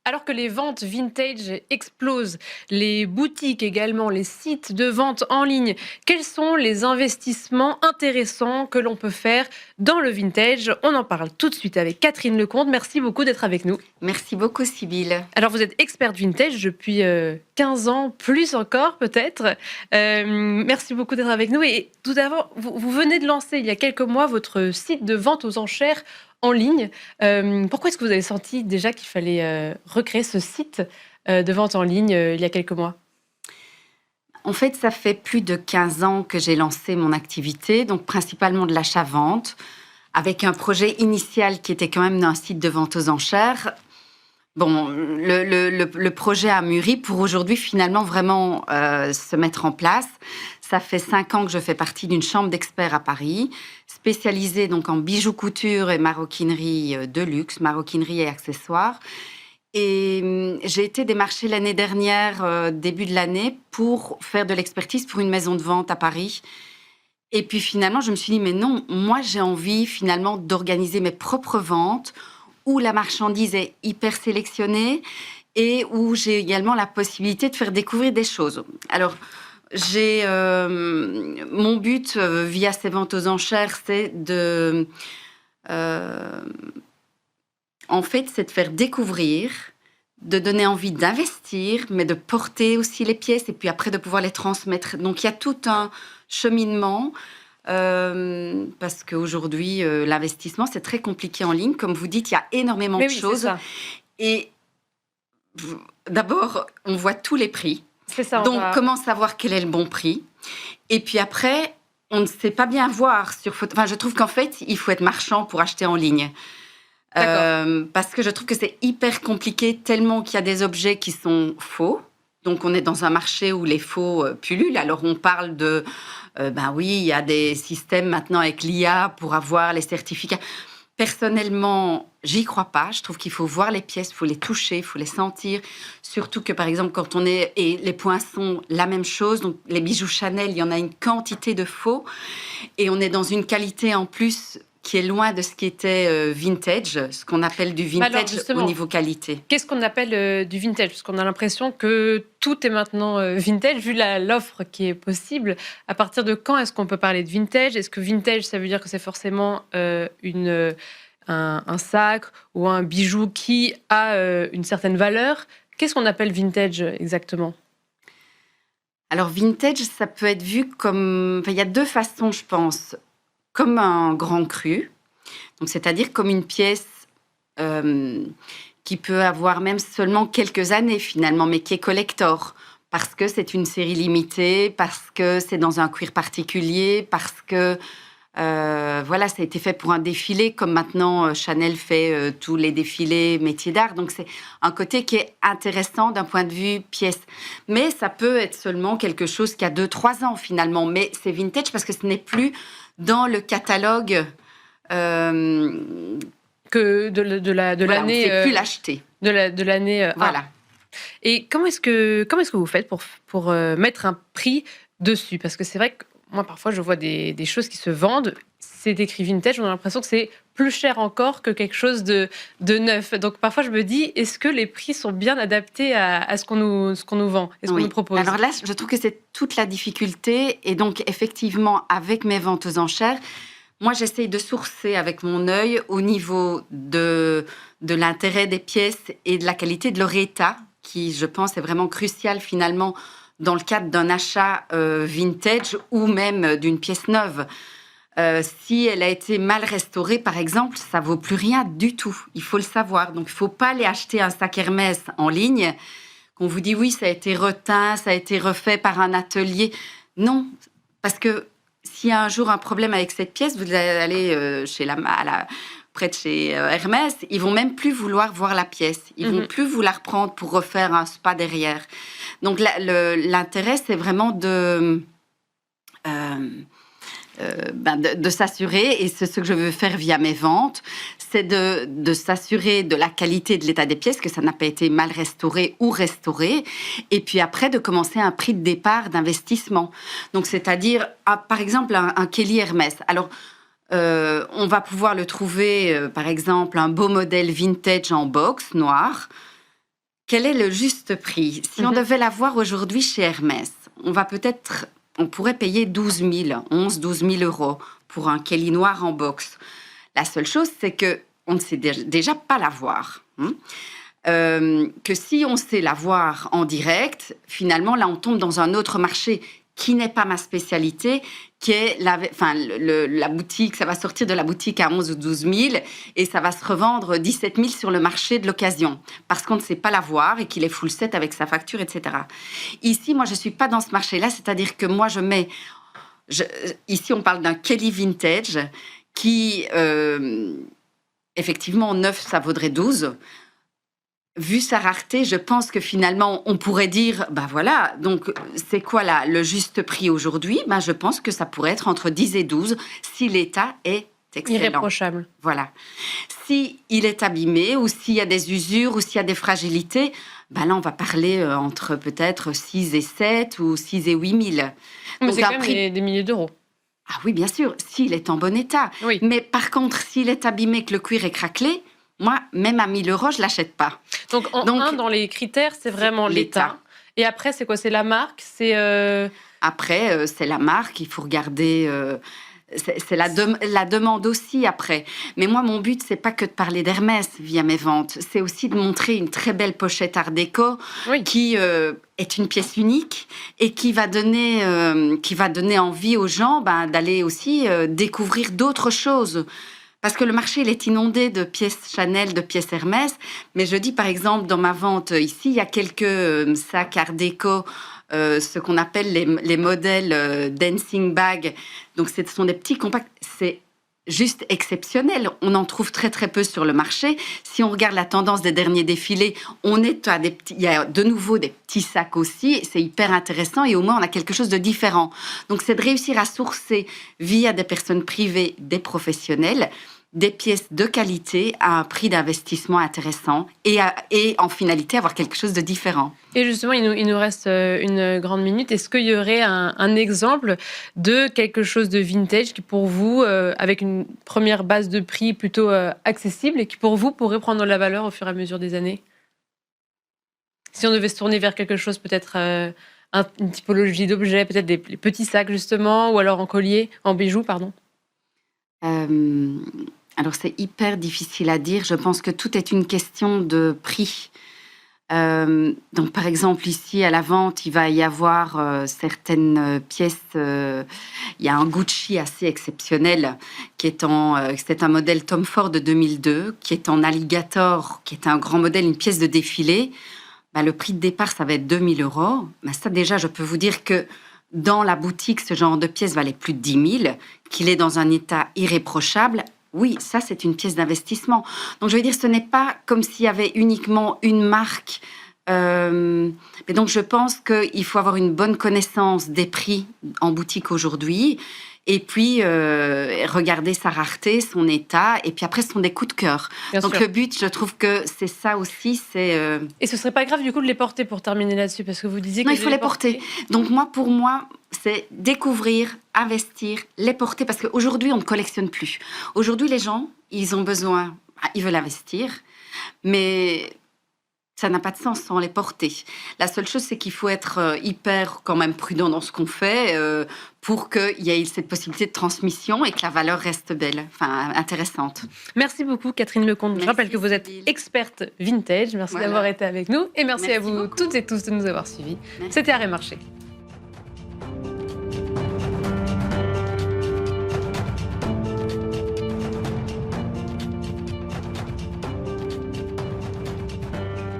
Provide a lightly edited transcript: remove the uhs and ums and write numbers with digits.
Alors que les ventes vintage explosent, les boutiques également, les sites de vente en ligne, quels sont les investissements intéressants que l'on peut faire dans le vintage? On en parle tout de suite avec Catherine Lecomte. Merci beaucoup d'être avec nous. Merci beaucoup, Sybille. Alors, vous êtes experte vintage depuis 15 ans, plus encore peut-être. Merci beaucoup d'être avec nous. Et tout d'abord, vous venez de lancer il y a quelques mois votre site de vente aux enchères en ligne. Pourquoi est-ce que vous avez senti déjà qu'il fallait recréer ce site de vente en ligne il y a quelques mois? En fait, ça fait plus de 15 ans que j'ai lancé mon activité, donc principalement de l'achat-vente, avec un projet initial qui était quand même d'un site de vente aux enchères. Bon, le projet a mûri pour aujourd'hui finalement vraiment se mettre en place. Ça fait 5 ans que je fais partie d'une chambre d'experts à Paris, spécialisée donc en bijoux couture et maroquinerie de luxe, maroquinerie et accessoires. Et j'ai été démarchée l'année dernière, début de l'année, pour faire de l'expertise pour une maison de vente à Paris. Et puis finalement, je me suis dit, mais non, moi j'ai envie finalement d'organiser mes propres ventes, où la marchandise est hyper sélectionnée et où j'ai également la possibilité de faire découvrir des choses. Alors, j'ai mon but via ces ventes aux enchères, c'est en fait, c'est de faire découvrir, de donner envie d'investir, mais de porter aussi les pièces et puis après de pouvoir les transmettre. Donc, il y a tout un cheminement parce qu'aujourd'hui, l'investissement, c'est très compliqué en ligne. Comme vous dites, il y a énormément de choses. C'est ça. Et d'abord, on voit tous les prix. C'est ça. Donc, comment savoir quel est le bon prix? Et puis après, on ne sait pas bien voir sur photo. Enfin, je trouve qu'en fait, il faut être marchand pour acheter en ligne. Parce que je trouve que c'est hyper compliqué, tellement qu'il y a des objets qui sont faux. Donc, on est dans un marché où les faux pullulent. Alors, on parle de... ben oui, il y a des systèmes maintenant avec l'IA pour avoir les certificats. Personnellement, j'y crois pas. Je trouve qu'il faut voir les pièces, il faut les toucher, il faut les sentir. Surtout que, par exemple, quand on est... Et les poinçons, la même chose. Donc, les bijoux Chanel, il y en a une quantité de faux. Et on est dans une qualité en plus qui est loin de ce qui était vintage, ce qu'on appelle du vintage au niveau qualité. Qu'est-ce qu'on appelle du vintage? Parce qu'on a l'impression que tout est maintenant vintage, vu l'offre qui est possible. À partir de quand est-ce qu'on peut parler de vintage? Est-ce que vintage, ça veut dire que c'est forcément un sac ou un bijou qui a une certaine valeur? Qu'est-ce qu'on appelle vintage exactement? Alors, vintage, ça peut être vu comme... Enfin, il y a deux façons, je pense. Comme un grand cru, donc c'est-à-dire comme une pièce qui peut avoir même seulement quelques années finalement, mais qui est collector, parce que c'est une série limitée, parce que c'est dans un cuir particulier, parce que voilà, ça a été fait pour un défilé, comme maintenant Chanel fait tous les défilés métiers d'art. Donc c'est un côté qui est intéressant d'un point de vue pièce. Mais ça peut être seulement quelque chose qui a 2-3 ans finalement, mais c'est vintage parce que ce n'est plus dans le catalogue que de l'année. On ne sait plus l'acheter. De l'année. Voilà. Et comment est-ce que vous faites pour mettre un prix dessus? Parce que c'est vrai que moi, parfois, je vois des choses qui se vendent. C'est écrit vintage, on a l'impression que c'est plus cher encore que quelque chose de neuf. Donc, parfois, je me dis, est-ce que les prix sont bien adaptés à ce qu'on nous vend et ce qu'on nous propose? Alors là, je trouve que c'est toute la difficulté. Et donc, effectivement, avec mes ventes aux enchères, moi, j'essaye de sourcer avec mon œil au niveau de l'intérêt des pièces et de la qualité de leur état, qui, je pense, est vraiment crucial, finalement, dans le cadre d'un achat vintage ou même d'une pièce neuve. Si elle a été mal restaurée, par exemple, ça vaut plus rien du tout. Il faut le savoir. Donc, il ne faut pas aller acheter un sac Hermès en ligne. Qu'on vous dit, oui, ça a été reteint, ça a été refait par un atelier. Non, parce que s'il y a un jour un problème avec cette pièce, vous allez près de chez Hermès, ils vont même plus vouloir voir la pièce. Ils vont plus vous la reprendre pour refaire un spa derrière. Donc, l'intérêt, c'est vraiment de s'assurer, et c'est ce que je veux faire via mes ventes, c'est de s'assurer de la qualité de l'état des pièces, que ça n'a pas été mal restauré ou restauré, et puis après de commencer un prix de départ d'investissement. Donc, c'est-à-dire, par exemple, un Kelly Hermès. Alors, on va pouvoir le trouver, par exemple, un beau modèle vintage en box noir. quel est le juste prix? Si on devait l'avoir aujourd'hui chez Hermès, on pourrait payer 12 000 euros pour un Kelly noir en box. La seule chose, c'est qu'on ne sait déjà pas l'avoir. Que si on sait l'avoir en direct, finalement, là, on tombe dans un autre marché qui n'est pas ma spécialité, qui est la boutique. Ça va sortir de la boutique à 11 ou 12 000 et ça va se revendre 17 000 sur le marché de l'occasion parce qu'on ne sait pas l'avoir et qu'il est full set avec sa facture, etc. Ici, moi, je ne suis pas dans ce marché-là, c'est-à-dire que moi, ici, on parle d'un Kelly vintage qui, effectivement, neuf, ça vaudrait 12. Vu sa rareté, je pense que finalement, on pourrait dire, voilà, donc c'est quoi le juste prix aujourd'hui? Je pense que ça pourrait être entre 10 et 12 si l'état est excellent. Irréprochable. Voilà. Si il est abîmé ou s'il y a des usures ou s'il y a des fragilités, là, on va parler entre peut-être 6 et 7 ou 6 et 8 000. Mais c'est quand même des milliers d'euros. Ah oui, bien sûr, s'il est en bon état. Oui. Mais par contre, s'il est abîmé, que le cuir est craquelé, moi, même à 1 000 euros, je ne l'achète pas. Donc, dans les critères, c'est vraiment l'état. Et après, c'est quoi? C'est la marque? Après, c'est la marque. Il faut regarder... c'est la demande aussi, après. Mais moi, mon but, c'est pas que de parler d'Hermès via mes ventes. C'est aussi de montrer une très belle pochette art déco qui est une pièce unique et qui va donner envie aux gens d'aller aussi découvrir d'autres choses. Parce que le marché, il est inondé de pièces Chanel, de pièces Hermès. Mais je dis, par exemple, dans ma vente ici, il y a quelques sacs art déco, ce qu'on appelle les modèles dancing bag. Donc, ce sont des petits compacts. C'est juste exceptionnel. On en trouve très, très peu sur le marché. Si on regarde la tendance des derniers défilés, il y a de nouveau des petits sacs aussi. C'est hyper intéressant et au moins, on a quelque chose de différent. Donc, c'est de réussir à sourcer via des personnes privées, des professionnels, des pièces de qualité à un prix d'investissement intéressant et en finalité avoir quelque chose de différent. Et justement, il nous reste une grande minute. Est-ce qu'il y aurait un exemple de quelque chose de vintage qui pour vous, avec une première base de prix plutôt accessible et qui pour vous pourrait prendre de la valeur au fur et à mesure des années? Si on devait se tourner vers quelque chose, peut-être une typologie d'objets, peut-être des petits sacs justement, ou alors en collier, en bijoux, pardon. Alors, c'est hyper difficile à dire. Je pense que tout est une question de prix. Donc, par exemple, ici, à la vente, il va y avoir certaines pièces. Il y a un Gucci assez exceptionnel c'est un modèle Tom Ford de 2002, qui est en alligator, qui est un grand modèle, une pièce de défilé. Le prix de départ, ça va être 2 000 euros. Ça, déjà, je peux vous dire que dans la boutique, ce genre de pièce valait plus de 10 000, qu'il est dans un état irréprochable. Oui, ça, c'est une pièce d'investissement. Donc, je veux dire, ce n'est pas comme s'il y avait uniquement une marque. Mais donc, je pense qu'il faut avoir une bonne connaissance des prix en boutique aujourd'hui. Et puis, regarder sa rareté, son état. Et puis après, ce sont des coups de cœur. Bien donc, sûr. le but, je trouve que c'est ça aussi. Et ce serait pas grave, du coup, de les porter pour terminer là-dessus, parce que vous disiez Non, que il faut les porter. Donc, pour moi, c'est découvrir, investir, les porter. Parce qu'aujourd'hui, on ne collectionne plus. Aujourd'hui, les gens, ils ont besoin, ils veulent investir. Mais ça n'a pas de sens sans les porter. La seule chose, c'est qu'il faut être hyper quand même prudent dans ce qu'on fait pour qu'il y ait cette possibilité de transmission et que la valeur reste belle, intéressante. Merci beaucoup, Catherine Lecomte. Je rappelle que vous êtes Cécile. experte vintage. Merci d'avoir été avec nous. Et merci à vous beaucoup. toutes et tous de nous avoir suivis. Merci. C'était Arrêt Marché.